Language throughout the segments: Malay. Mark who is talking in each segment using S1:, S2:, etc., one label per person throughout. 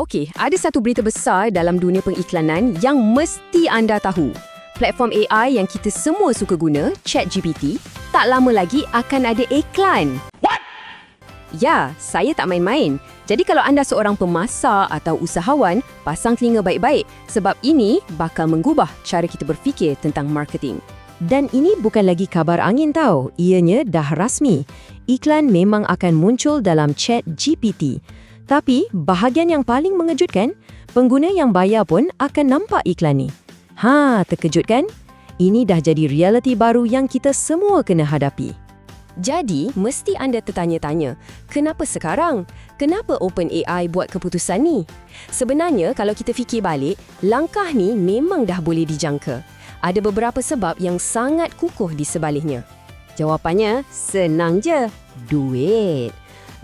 S1: Okey, ada satu berita besar dalam dunia pengiklanan yang mesti anda tahu. Platform AI yang kita semua suka guna, ChatGPT, tak lama lagi akan ada iklan. What? Ya, saya tak main-main. Jadi kalau anda seorang pemasak atau usahawan, pasang telinga baik-baik sebab ini bakal mengubah cara kita berfikir tentang marketing.
S2: Dan ini bukan lagi kabar angin tau, ianya dah rasmi. Iklan memang akan muncul dalam ChatGPT. Tapi, bahagian yang paling mengejutkan, pengguna yang bayar pun akan nampak iklan ni. Terkejut kan? Ini dah jadi realiti baru yang kita semua kena hadapi.
S1: Jadi, mesti anda tertanya-tanya, kenapa sekarang? Kenapa OpenAI buat keputusan ni? Sebenarnya, kalau kita fikir balik, langkah ni memang dah boleh dijangka. Ada beberapa sebab yang sangat kukuh di sebaliknya. Jawapannya, senang je, duit.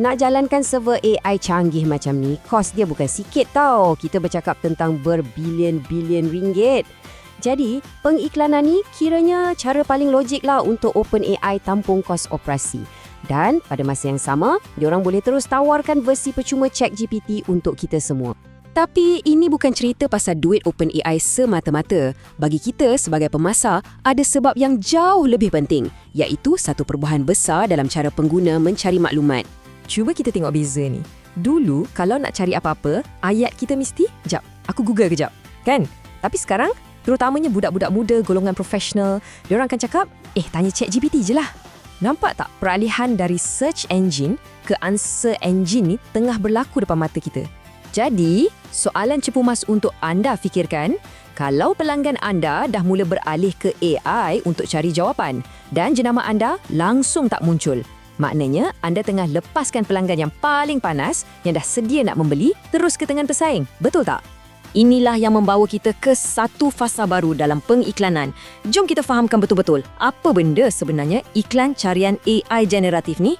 S1: Nak jalankan server AI canggih macam ni, kos dia bukan sikit tau. Kita bercakap tentang berbilion-bilion ringgit. Jadi, pengiklanan ni kiranya cara paling logik lah untuk OpenAI tampung kos operasi. Dan pada masa yang sama, diorang boleh terus tawarkan versi percuma ChatGPT untuk kita semua. Tapi ini bukan cerita pasal duit OpenAI semata-mata. Bagi kita sebagai pemasar, ada sebab yang jauh lebih penting, iaitu satu perubahan besar dalam cara pengguna mencari maklumat.
S2: Cuba kita tengok beza ni. Dulu, kalau nak cari apa-apa, ayat kita mesti, jap, aku Google kejap. Kan? Tapi sekarang, terutamanya budak-budak muda, golongan profesional, diorang akan cakap, tanya ChatGPT je lah. Nampak tak peralihan dari search engine ke answer engine ni tengah berlaku depan mata kita? Jadi, soalan cepu mas untuk anda fikirkan, kalau pelanggan anda dah mula beralih ke AI untuk cari jawapan dan jenama anda langsung tak muncul, maknanya anda tengah lepaskan pelanggan yang paling panas yang dah sedia nak membeli terus ke tangan pesaing. Betul tak? Inilah yang membawa kita ke satu fasa baru dalam pengiklanan. Jom kita fahamkan betul-betul apa benda sebenarnya iklan carian AI generatif ni.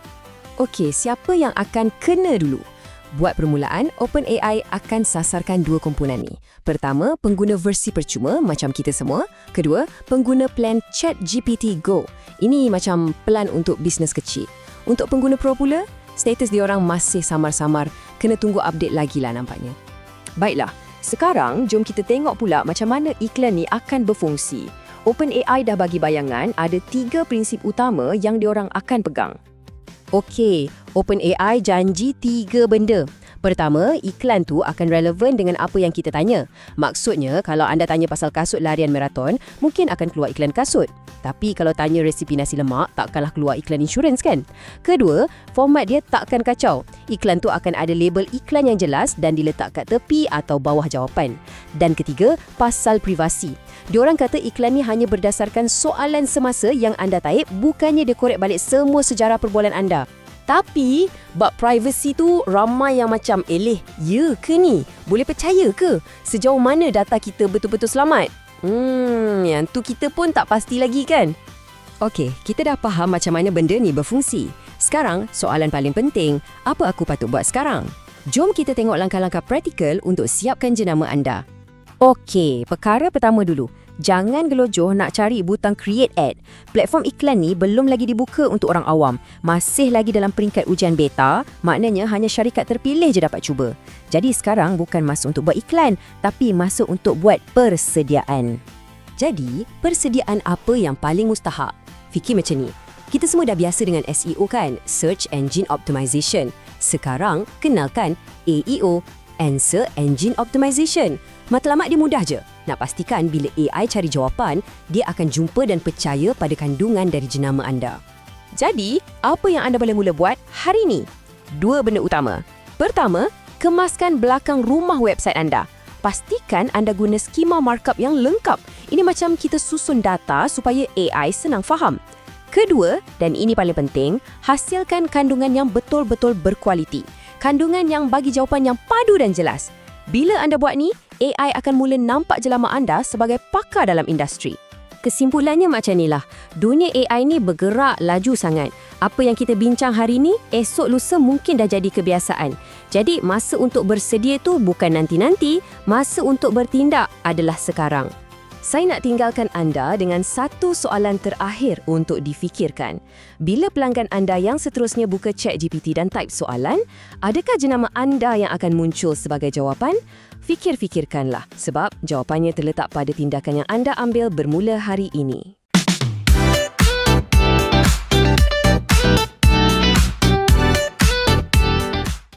S1: Okey, siapa yang akan kena dulu? Buat permulaan, OpenAI akan sasarkan dua komponen ni. Pertama, pengguna versi percuma macam kita semua. Kedua, pengguna plan ChatGPT Go. Ini macam plan untuk bisnes kecil. Untuk pengguna pro pula, status diorang masih samar-samar. Kena tunggu update lagi lah nampaknya. Baiklah, sekarang jom kita tengok pula macam mana iklan ni akan berfungsi. OpenAI dah bagi bayangan ada 3 prinsip utama yang diorang akan pegang. Okey, OpenAI janji 3 benda. Pertama, iklan tu akan relevan dengan apa yang kita tanya. Maksudnya, kalau anda tanya pasal kasut larian maraton, mungkin akan keluar iklan kasut. Tapi kalau tanya resipi nasi lemak, takkanlah keluar iklan insurans kan? Kedua, format dia takkan kacau. Iklan tu akan ada label iklan yang jelas dan diletak kat tepi atau bawah jawapan. Dan ketiga, pasal privasi. Diorang kata iklan ni hanya berdasarkan soalan semasa yang anda taip, bukannya dia korek balik semua sejarah perbualan anda. Tapi, bab privacy tu ramai yang macam, ya ke ni? Boleh percaya ke? Sejauh mana data kita betul-betul selamat? Yang tu kita pun tak pasti lagi kan? Okey, kita dah faham macam mana benda ni berfungsi. Sekarang, soalan paling penting, apa aku patut buat sekarang? Jom kita tengok langkah-langkah praktikal untuk siapkan jenama anda. Okey, perkara pertama dulu. Jangan gelojoh nak cari butang create ad. Platform iklan ni belum lagi dibuka untuk orang awam. Masih lagi dalam peringkat ujian beta, maknanya hanya syarikat terpilih je dapat cuba. Jadi sekarang bukan masa untuk buat iklan, tapi masa untuk buat persediaan. Jadi, persediaan apa yang paling mustahak? Fikir macam ni. Kita semua dah biasa dengan SEO kan? Search Engine Optimization. Sekarang, kenalkan AEO, Answer Engine Optimization. Matlamat dia mudah je. Nak pastikan bila AI cari jawapan, dia akan jumpa dan percaya pada kandungan dari jenama anda. Jadi, apa yang anda boleh mula buat hari ini? 2 benda utama. Pertama, kemaskan belakang rumah website anda. Pastikan anda guna skema markup yang lengkap. Ini macam kita susun data supaya AI senang faham. Kedua, dan ini paling penting, hasilkan kandungan yang betul-betul berkualiti. Kandungan yang bagi jawapan yang padu dan jelas. Bila anda buat ni, AI akan mula nampak jelama anda sebagai pakar dalam industri. Kesimpulannya macam inilah, dunia AI ni bergerak laju sangat. Apa yang kita bincang hari ni, esok lusa mungkin dah jadi kebiasaan. Jadi masa untuk bersedia tu bukan nanti-nanti, masa untuk bertindak adalah sekarang. Saya nak tinggalkan anda dengan satu soalan terakhir untuk difikirkan. Bila pelanggan anda yang seterusnya buka ChatGPT dan type soalan, adakah jenama anda yang akan muncul sebagai jawapan? Fikir-fikirkanlah sebab jawapannya terletak pada tindakan yang anda ambil bermula hari ini.